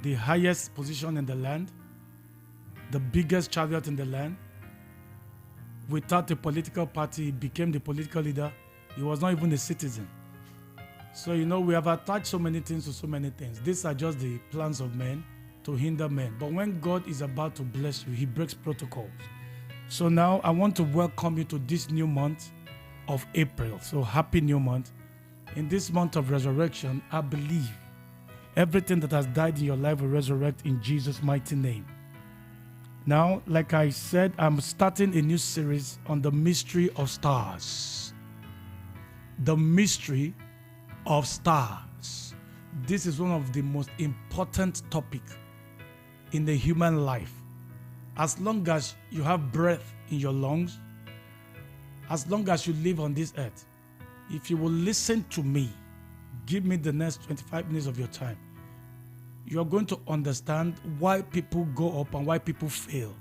the highest position in the land, the biggest chariot in the land. Without a political party, he became the political leader. He was not even a citizen. So, we have attached so many things to so many things. These are just the plans of men to hinder men. But when God is about to bless you, he breaks protocols. So now I want to welcome you to this new month of April. So happy new month. In this month of resurrection, I believe everything that has died in your life will resurrect in Jesus' mighty name. Now, like I said, I'm starting a new series on the mystery of stars. The mystery of stars. This is one of the most important topics in the human life. As long as you have breath in your lungs, as long as you live on this earth, if you will listen to me, give me the next 25 minutes of your time, you're going to understand why people go up and why people fail.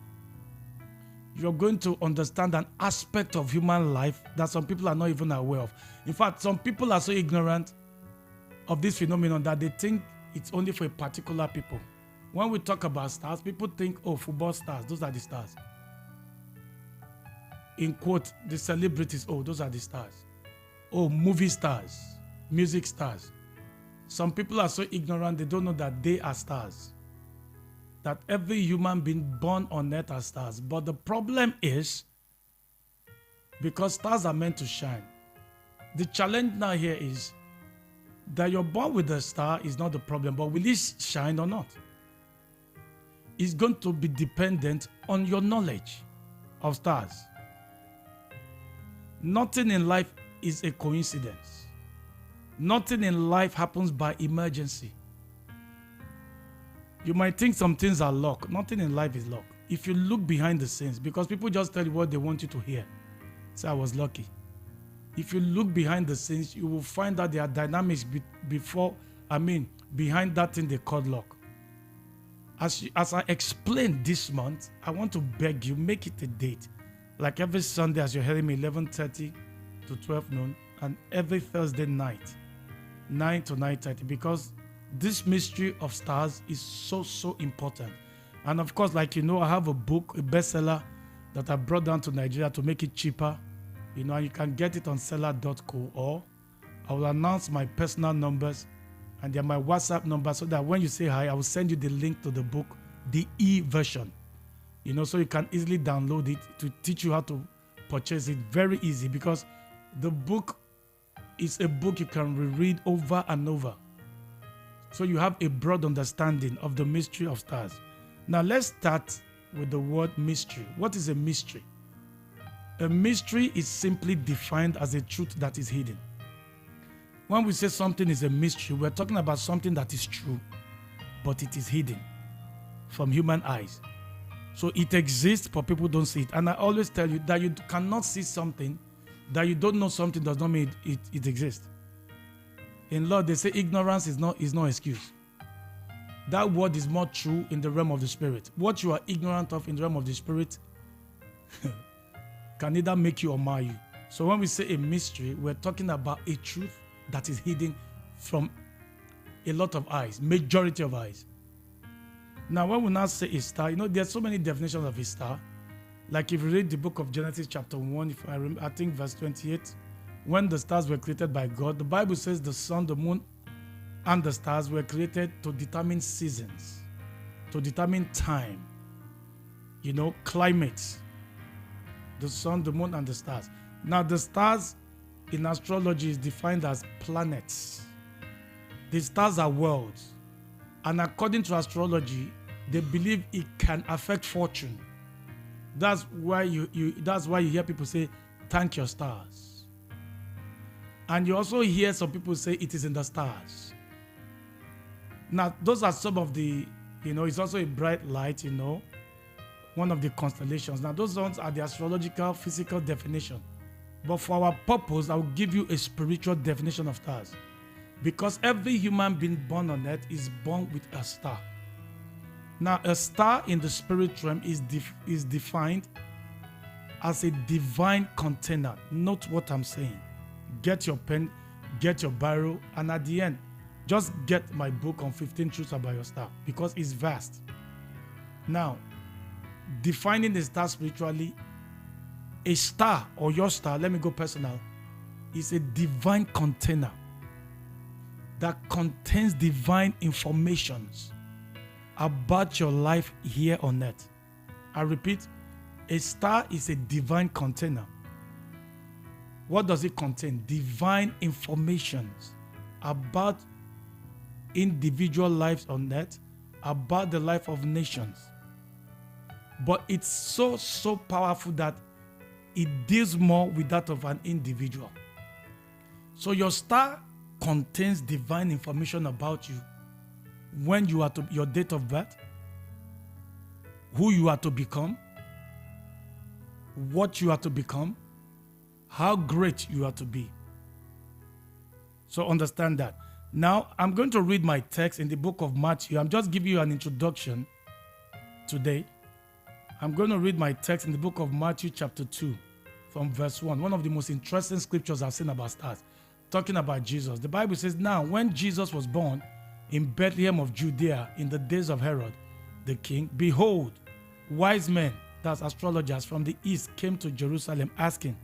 You're going to understand an aspect of human life that some people are not even aware of. In fact, some people are so ignorant of this phenomenon that they think it's only for a particular people. When we talk about stars, people think, oh, football stars, those are the stars. In quote, the celebrities, oh, those are the stars. Oh, movie stars, music stars. Some people are so ignorant, they don't know that they are stars. That every human being born on earth are stars. But the problem is, because stars are meant to shine, the challenge now here is that you're born with a star is not the problem, but will it shine or not? It's going to be dependent on your knowledge of stars. Nothing in life is a coincidence. Nothing in life happens by emergency. You might think some things are luck. Nothing in life is luck. If you look behind the scenes, because people just tell you what they want you to hear. Say, I was lucky. If you look behind the scenes, you will find that there are dynamics behind that thing they call luck. As I explained this month, I want to beg you, make it a date. Like every Sunday as you're hearing me, 11:30 to 12 noon, and every Thursday night, 9 to 9:30, because this mystery of stars is so important. And of course, like I have a book, a bestseller that I brought down to Nigeria to make it cheaper. And you can get it on seller.co, or I will announce my personal numbers and they're my WhatsApp number, so that when you say hi, I will send you the link to the book, the e-version. So you can easily download it to teach you how to purchase it. Very easy, because the book is a book you can reread over and over. So you have a broad understanding of the mystery of stars. Now let's start with the word mystery. What is a mystery? A mystery is simply defined as a truth that is hidden. When we say something is a mystery, we're talking about something that is true, but it is hidden from human eyes. So it exists, but people don't see it. And I always tell you that you cannot see something, that you don't know something does not mean it exists. In law, they say ignorance is no excuse. That word is more true in the realm of the spirit. What you are ignorant of in the realm of the spirit can either make you or mar you. So when we say a mystery, we're talking about a truth that is hidden from a lot of eyes, majority of eyes. Now, when we now say a star, there's so many definitions of a star. Like if you read the book of Genesis chapter 1, I think verse 28, when the stars were created by God, the Bible says the sun, the moon, and the stars were created to determine seasons, to determine time, climate. The sun, the moon, and the stars. Now, the stars in astrology is defined as planets. The stars are worlds. And according to astrology, they believe it can affect fortune. That's why you hear people say, thank your stars. And you also hear some people say it is in the stars. Now, those are some of the, it's also a bright light, one of the constellations. Now, those ones are the astrological, physical definition. But for our purpose, I will give you a spiritual definition of stars. Because every human being born on earth is born with a star. Now, a star in the spirit realm is defined as a divine container. Note what I'm saying. Get your pen, get your biro, and at the end, Just get my book on 15 truths about your star because it's vast. Now, defining the star spiritually, a star or your star, let me go personal, is a divine container that contains divine informations about your life here on earth. I repeat, a star is a divine container. What does it contain? Divine informations about individual lives on earth, about the life of nations. But it's so powerful that it deals more with that of an individual. So your star contains divine information about you, when you are to, your date of birth, who you are to become, what you are to become, how great you are to be. So understand that. Now, I'm going to read my text in the book of Matthew. I'm just giving you an introduction today. I'm going to read my text in the book of Matthew chapter 2 from verse 1. One of the most interesting scriptures I've seen about stars, talking about Jesus. The Bible says, now when Jesus was born in Bethlehem of Judea in the days of Herod the king, behold, wise men, that's astrologers from the east, came to Jerusalem asking,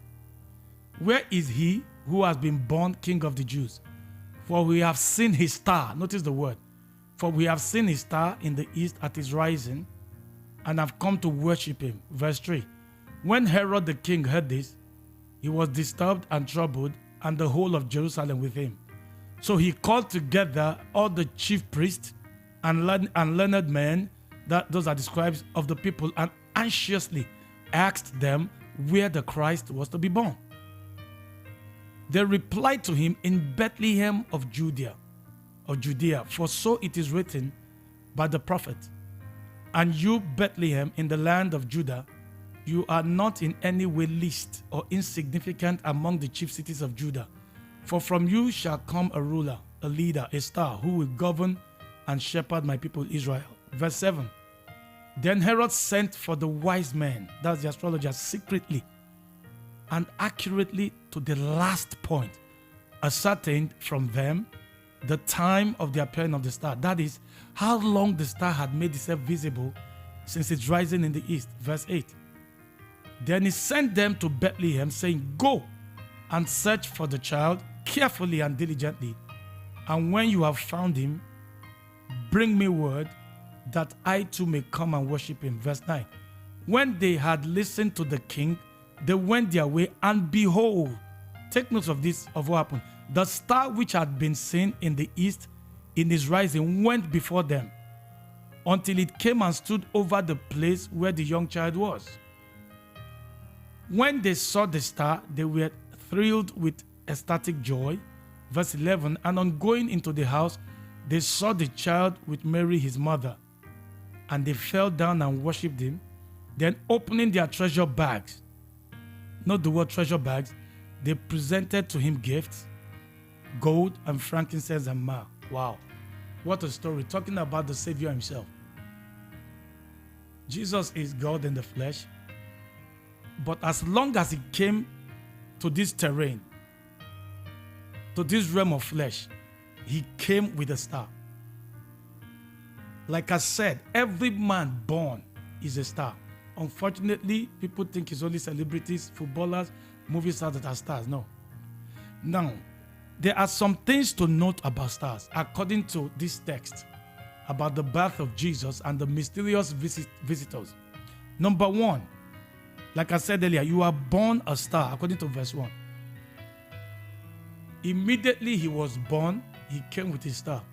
where is he who has been born King of the Jews? For we have seen his star. Notice the word. For we have seen his star in the east at his rising and have come to worship him. Verse 3. When Herod the king heard this, he was disturbed and troubled, and the whole of Jerusalem with him. So he called together all the chief priests and learned men, those are the scribes of the people, and anxiously asked them where the Christ was to be born. They replied to him, in Bethlehem of Judea, for so it is written by the prophet, and you, Bethlehem, in the land of Judah, you are not in any way least or insignificant among the chief cities of Judah. For from you shall come a ruler, a leader, a star, who will govern and shepherd my people Israel. Verse 7. Then Herod sent for the wise men, that's the astrologers, secretly and accurately to the last point, ascertained from them the time of the appearing of the star. That is, how long the star had made itself visible since its rising in the east. Verse 8. Then he sent them to Bethlehem, saying, go and search for the child carefully and diligently, and when you have found him, bring me word that I too may come and worship him. Verse 9. When they had listened to the king, they went their way, and behold, take note of this, of what happened. The star which had been seen in the east in his rising went before them, until it came and stood over the place where the young child was. When they saw the star, they were thrilled with ecstatic joy. Verse 11, and on going into the house, they saw the child with Mary his mother, and they fell down and worshipped him. Then opening their treasure bags, not the word treasure bags, they presented to him gifts, gold and frankincense and myrrh. Wow, what a story, talking about the Savior himself. Jesus is God in the flesh, but as long as he came to this terrain, to this realm of flesh, he came with a star. Like I said, every man born is a star. Unfortunately, people think it's only celebrities, footballers, movie stars that are stars. No. Now, there are some things to note about stars, according to this text, about the birth of Jesus and the mysterious visitors. Number one, like I said earlier, you are born a star, according to verse 1. Immediately he was born, he came with his star.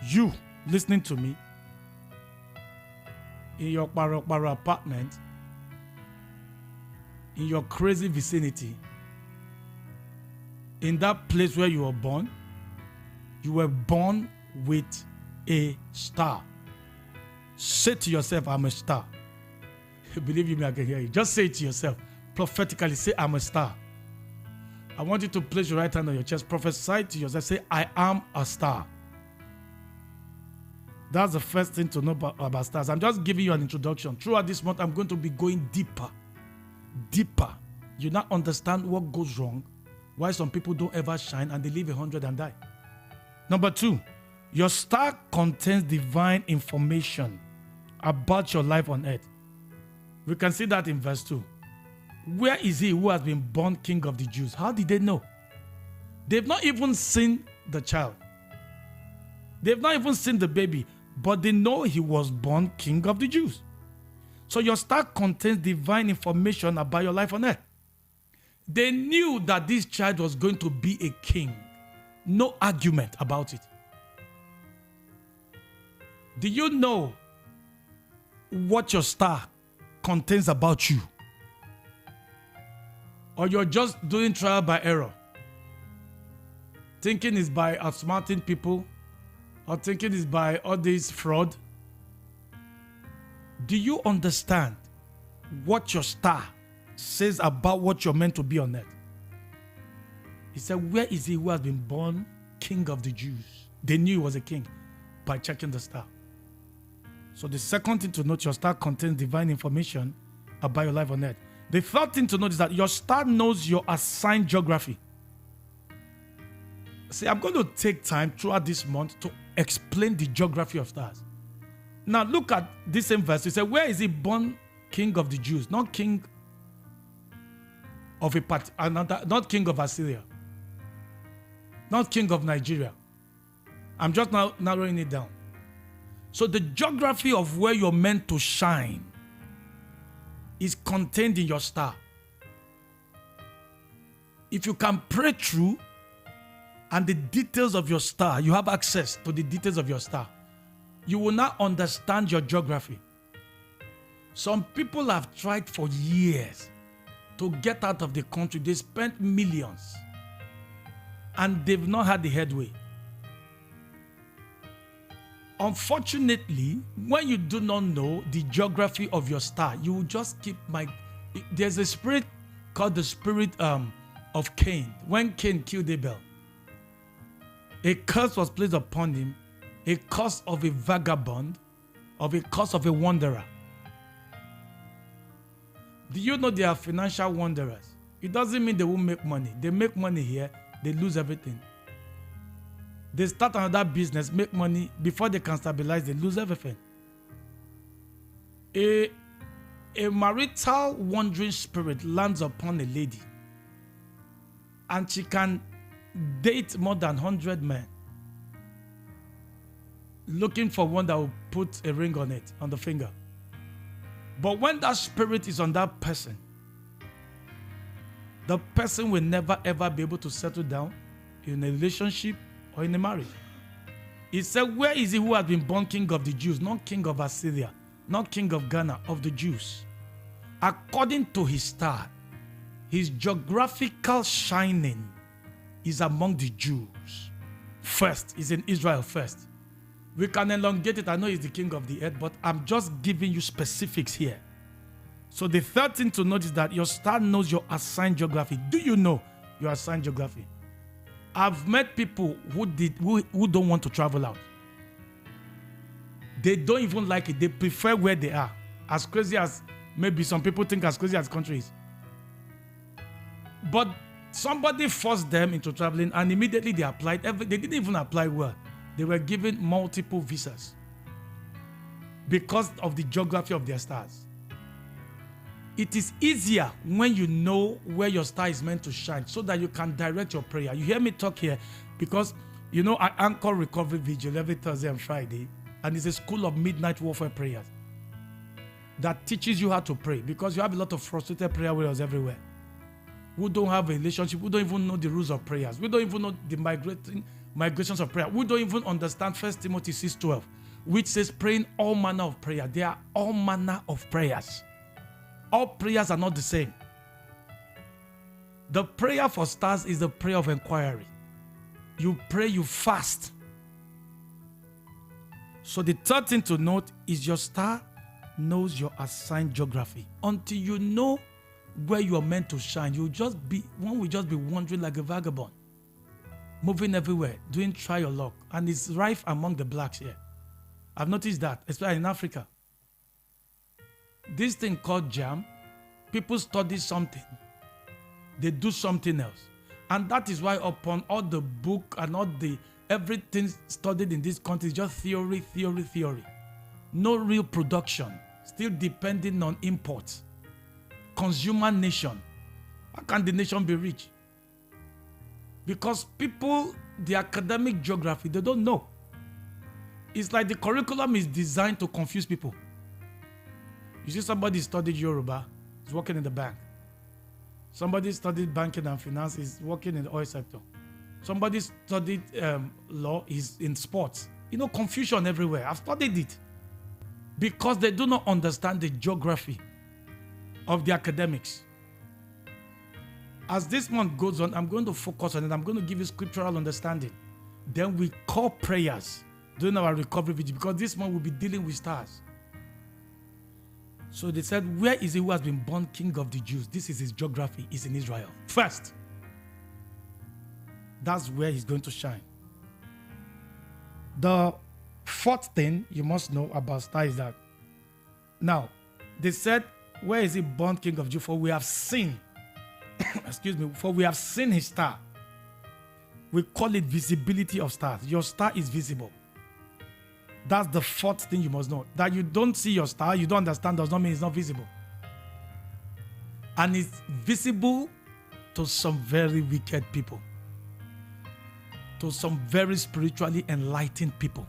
You, listening to me, in your para apartment, in your crazy vicinity, in that place where you were born with a star. Say to yourself, I'm a star. Believe you me, I can hear you. Just say it to yourself. Prophetically, say, I'm a star. I want you to place your right hand on your chest. Prophesy to yourself. Say, I am a star. That's the first thing to know about stars. I'm just giving you an introduction. Throughout this month, I'm going to be going deeper. Deeper. You now understand what goes wrong, why some people don't ever shine and they live 100 and die. Number 2, your star contains divine information about your life on earth. We can see that in verse 2. Where is he who has been born King of the Jews? How did they know? They've not even seen the child. They've not even seen the baby, but they know he was born King of the Jews. So your star contains divine information about your life on earth. They knew that this child was going to be a king. No argument about it. Do you know what your star contains about you? Or you're just doing trial by error? Thinking is by outsmarting people, or thinking is by all this fraud? Do you understand what your star says about what you're meant to be on earth? He said, where is he who has been born King of the Jews? They knew he was a king by checking the star. So the second thing to note, your star contains divine information about your life on earth. The third thing to note is that your star knows your assigned geography. See, I'm going to take time throughout this month to explain the geography of stars. Now look at this same verse. He said, where is he born King of the Jews? Not king of not king of Assyria. Not king of Nigeria. I'm just now narrowing it down. So the geography of where you're meant to shine is contained in your star. If you can pray through and the details of your star, you have access to the details of your star, you will not understand your geography. Some people have tried for years to get out of the country. They spent millions and they've not had the headway. Unfortunately, when you do not know the geography of your star, you will just keep there's a spirit called the spirit of Cain. When Cain killed Abel, a curse was placed upon him, a curse of a vagabond, of a curse of a wanderer. Do you know they are financial wanderers? It doesn't mean they won't make money. They make money here, they lose everything. They start another business, make money, before they can stabilize, they lose everything. A marital wandering spirit lands upon a lady, and she can date more than 100 men, looking for one that will put a ring on it, on the finger. But when that spirit is on that person, the person will never ever be able to settle down in a relationship or in a marriage. He said, where is he who has been born King of the Jews? Not King of Assyria, not King of Ghana, of the Jews. According to his star, his geographical shining is among the Jews. First, is in Israel first. We can elongate it. I know he's the king of the earth, but I'm just giving you specifics here. So the third thing to note is that your star knows your assigned geography. Do you know your assigned geography? I've met people who don't want to travel out. They don't even like it. They prefer where they are. As crazy as maybe some people think, as crazy as countries. But somebody forced them into traveling, and immediately they applied. They didn't even apply well. They were given multiple visas because of the geography of their stars. It is easier when you know where your star is meant to shine, so that you can direct your prayer. You hear me talk here because, you know, I anchor Recovery Vigil every Thursday and Friday, and it's a school of midnight warfare prayers that teaches you how to pray, because you have a lot of frustrated prayer warriors everywhere who don't have a relationship, who don't even know the rules of prayers, we don't even know the migrations of prayer. We don't even understand 1 Timothy 6:12, which says praying all manner of prayer. There are all manner of prayers. All prayers are not the same. The prayer for stars is the prayer of inquiry. You pray, you fast. So the third thing to note is your star knows your assigned geography. Until you know where you are meant to shine, one will just be wandering like a vagabond, moving everywhere, doing try your luck. And it's rife among the blacks here. I've noticed that, especially in Africa. This thing called jam, people study something, they do something else. And that is why upon all the book and all the Everything studied in this country is just theory, theory, theory. No real production. Still depending on imports. Consumer nation. How can the nation be rich? Because people, the academic geography, they don't know. It's like the curriculum is designed to confuse people. You see somebody studied Yoruba, is working in the bank. Somebody studied banking and finance, is working in the oil sector. Somebody studied law, is in sports. You know, confusion everywhere. I've studied it. Because they do not understand the geography of the academics. As this month goes on, I'm going to focus on it. I'm going to give you scriptural understanding. Then we call prayers during our recovery vigil, because this month we'll be dealing with stars. So they said, where is he who has been born king of the Jews? This is his geography. It's in Israel. First. That's where he's going to shine. The fourth thing you must know about star is that, now, they said, where is he born king of Jews? For we have seen, excuse me, for we have seen his star. We call it visibility of stars. Your star is visible. That's the fourth thing you must know. That you don't see your star, you don't understand, does not mean it's not visible. And it's visible to some very wicked people. To some very spiritually enlightened people.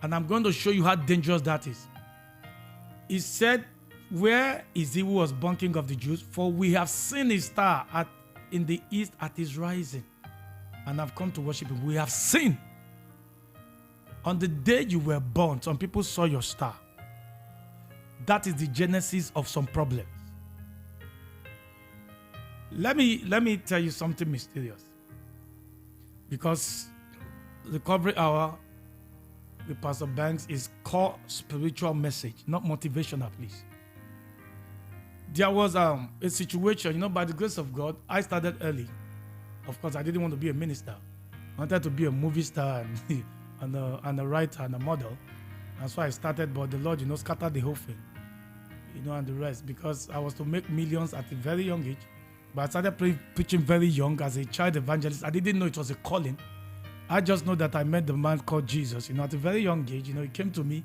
And I'm going to show you how dangerous that is. He said, where is he who was born king of the Jews? For we have seen his star in the east at his rising, and have come to worship him. We have seen. On the day you were born, some people saw your star. That is the genesis of some problems. Let me tell you something mysterious. Because Recovery Hour with Pastor Banks is core spiritual message, not motivational, please. There was a situation, by the grace of God, I started early. Of course, I didn't want to be a minister. I wanted to be a movie star and a writer and a model. That's why I started, but the Lord, scattered the whole thing, and the rest, because I was to make millions at a very young age. But I started preaching very young as a child evangelist. I didn't know it was a calling. I just know that I met the man called Jesus, at a very young age. He came to me,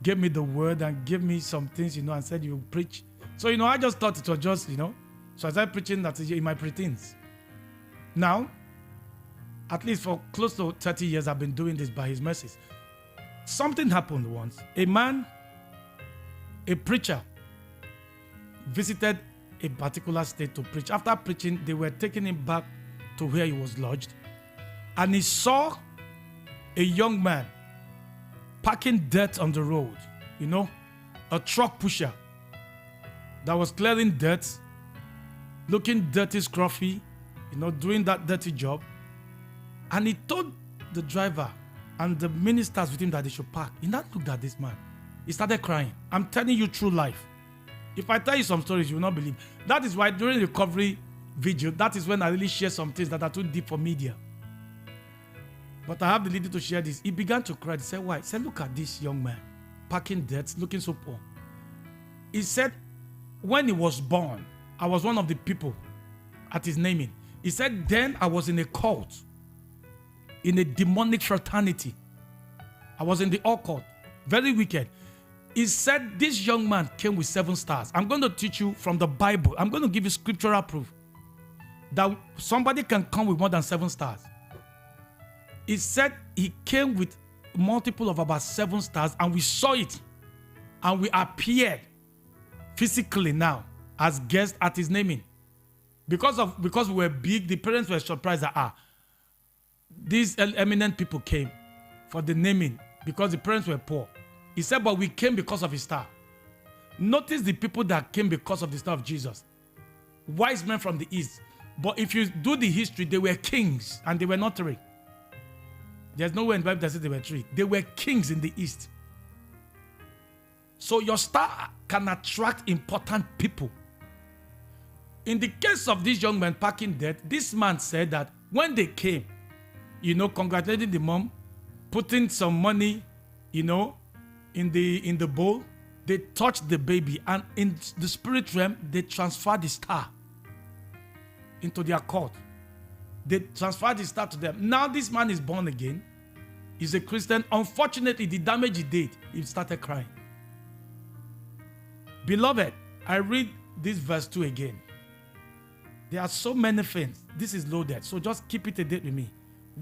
gave me the word and gave me some things, and said, you preach. So, I just thought it was just, so I started preaching that in my preteens. Now, at least for close to 30 years, I've been doing this by his mercies. Something happened once. A preacher, visited a particular state to preach. After preaching, they were taking him back to where he was lodged. And he saw a young man packing dirt on the road. A truck pusher that was clearing dirt, looking dirty, scruffy, doing that dirty job. And he told the driver and the ministers with him that they should park. He now looked at this man. He started crying. I'm telling you true life. If I tell you some stories, you will not believe. That is why during the recovery vigil, that is when I really share some things that are too deep for media. But I have the liberty to share this. He began to cry. He said, why? He said, look at this young man, packing dirt, looking so poor. He said, when he was born, I was one of the people at his naming. He said, then I was in a cult, in a demonic fraternity. I was in the occult, very wicked. He said, this young man came with 7 stars. I'm going to teach you from the Bible. I'm going to give you scriptural proof that somebody can come with more than 7 stars. He said he came with multiple of about 7 stars, and we saw it. And we appeared physically now as guests at his naming. Because we were big, the parents were surprised that these eminent people came for the naming because the parents were poor. He said, but we came because of his star. Notice the people that came because of the star of Jesus. Wise men from the east. But if you do the history, they were kings and they were not 3. There's nowhere in the Bible that says they were 3. They were kings in the east. So your star can attract important people. In the case of this young man packing dirt, this man said that when they came, congratulating the mom, putting some money, in the bowl, they touched the baby, and in the spirit realm, they transferred the star into their court. They transferred his star to them. Now this man is born again. He's a Christian. Unfortunately, the damage he did, he started crying. Beloved, I read this verse 2 again. There are so many things. This is loaded. So just keep it a date with me.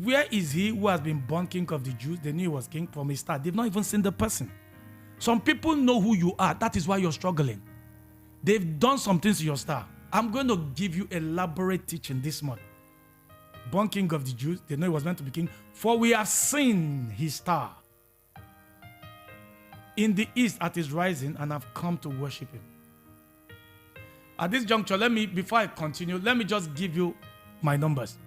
Where is he who has been born king of the Jews? They knew he was king from his start. They've not even seen the person. Some people know who you are. That is why you're struggling. They've done some things to your star. I'm going to give you elaborate teaching this month. Born king of the Jews. They know he was meant to be king. For we have seen his star in the east at his rising and have come to worship him. At this juncture, before I continue, let me just give you my numbers.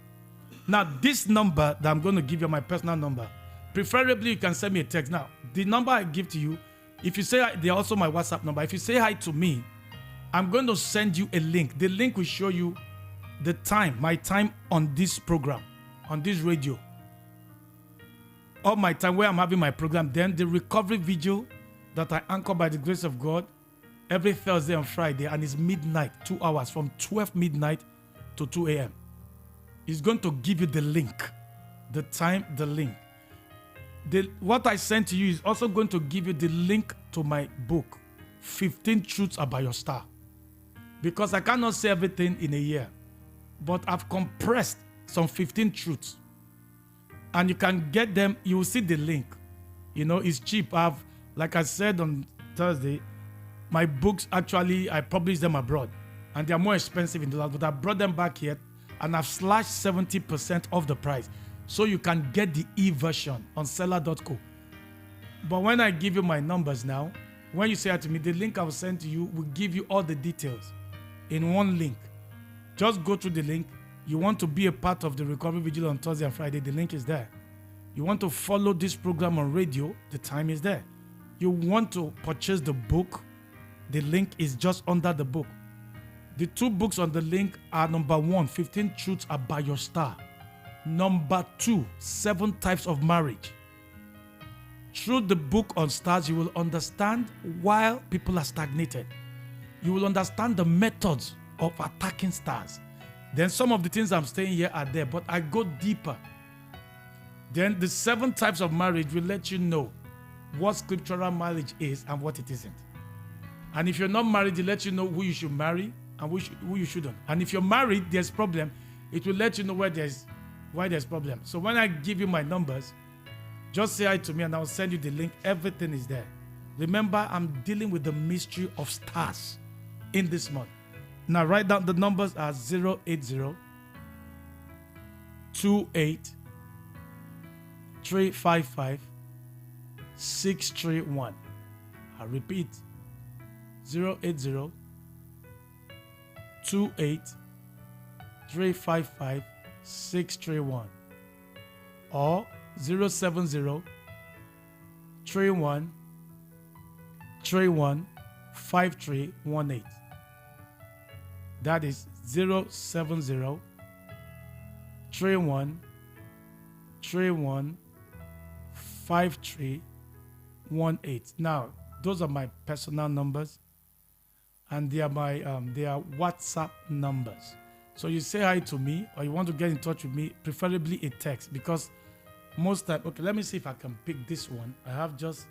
Now, this number that I'm going to give you, my personal number, preferably you can send me a text. Now, the number I give to you, if you say, they're also my WhatsApp number. If you say hi to me, I'm going to send you a link. The link will show you the time, my time on this program, on this radio. All my time where I'm having my program. Then the recovery video that I anchor by the grace of God every Thursday and Friday, and it's midnight, 2 hours from 12 midnight to 2 a.m. It's going to give you the link, the time, the link. What I sent to you is also going to give you the link to my book, 15 Truths About Your Star. Because I cannot say everything in a year, but I've compressed some 15 truths. And you can get them, you will see the link. You know, it's cheap. Like I said on Thursday, my books, actually, I publish them abroad. And they're more expensive in dollars, but I brought them back here and I've slashed 70% off the price. So you can get the e-version on seller.co. But when I give you my numbers now, when you say that to me, the link I will send to you will give you all the details in one link. Just go through the link. You want to be a part of the recovery vigil on Thursday and Friday, the link is there. You want to follow this program on radio, the time is there. You want to purchase the book, the link is just under the book. The 2 books on the link are number 1, 15 Truths About Your Star. Number 2, 7 Types of Marriage. Through the book on stars, you will understand why people are stagnated. You will understand the methods of attacking stars. Then some of the things I'm saying here are there, but I go deeper. Then the 7 types of marriage will let you know what scriptural marriage is and what it isn't. And if you're not married, it lets you know who you should marry and who you shouldn't. And if you're married, there's problem. It will let you know why there's problem. So when I give you my numbers, just say hi to me and I'll send you the link. Everything is there. Remember, I'm dealing with the mystery of stars in this month. Now write down the numbers are 080 28 355 631. I repeat, 080 28 355 631 or 070 31 31 5318. That is 070 31 31 5318. Now, those are my personal numbers, and they are my they are WhatsApp numbers. So you say hi to me, or you want to get in touch with me, preferably a text, because most time. Okay, let me see if I can pick this one. I have just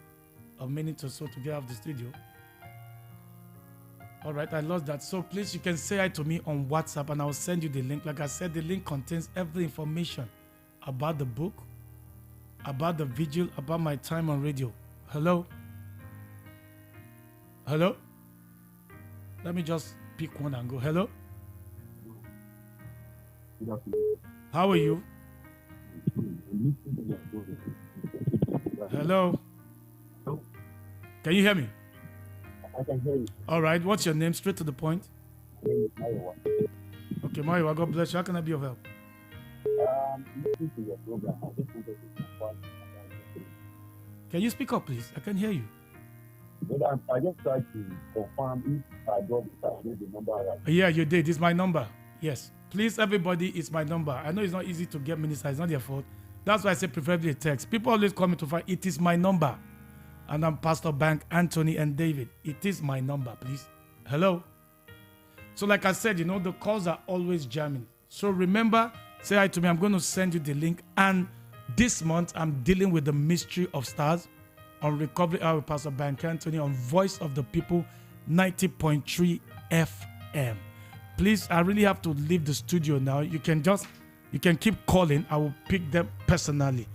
a minute or so to get out of the studio. All right, I lost that. So please, you can say hi to me on WhatsApp and I'll send you the link. Like I said, the link contains every information about the book, about the vigil, about my time on radio. Hello? Hello? Let me just pick one and go. Hello? How are you? Hello? Can you hear me? I can hear you. All right. What's your name? Straight to the point. My name is Maiwa. Okay, Maiwa, God bless you. How can I be of help? Listening to your program, I just wanted to confirm. Can you speak up, please? I can hear you. But I just tried to confirm if I got the number right. Yeah, you did. It's my number. Yes. Please, everybody, it's my number. I know it's not easy to get minister. It's not their fault. That's why I say preferably a text. People always call me to find it is my number. And I'm Pastor BankAnthony and David. It is my number, please. Hello? So like I said, the calls are always jamming. So remember, Say hi to me. I'm going to send you the link. And this month, I'm dealing with the mystery of stars on Recovery Hour with Pastor BankAnthony on Voice of the People 90.3 FM. Please, I really have to leave the studio now. You can keep calling. I will pick them personally.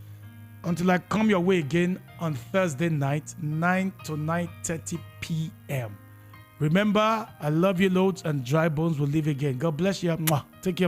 Until I come your way again on Thursday night, 9 to 9:30 p.m. Remember, I love you loads, and dry bones will live again. God bless you. Mwah. Take care of yourself.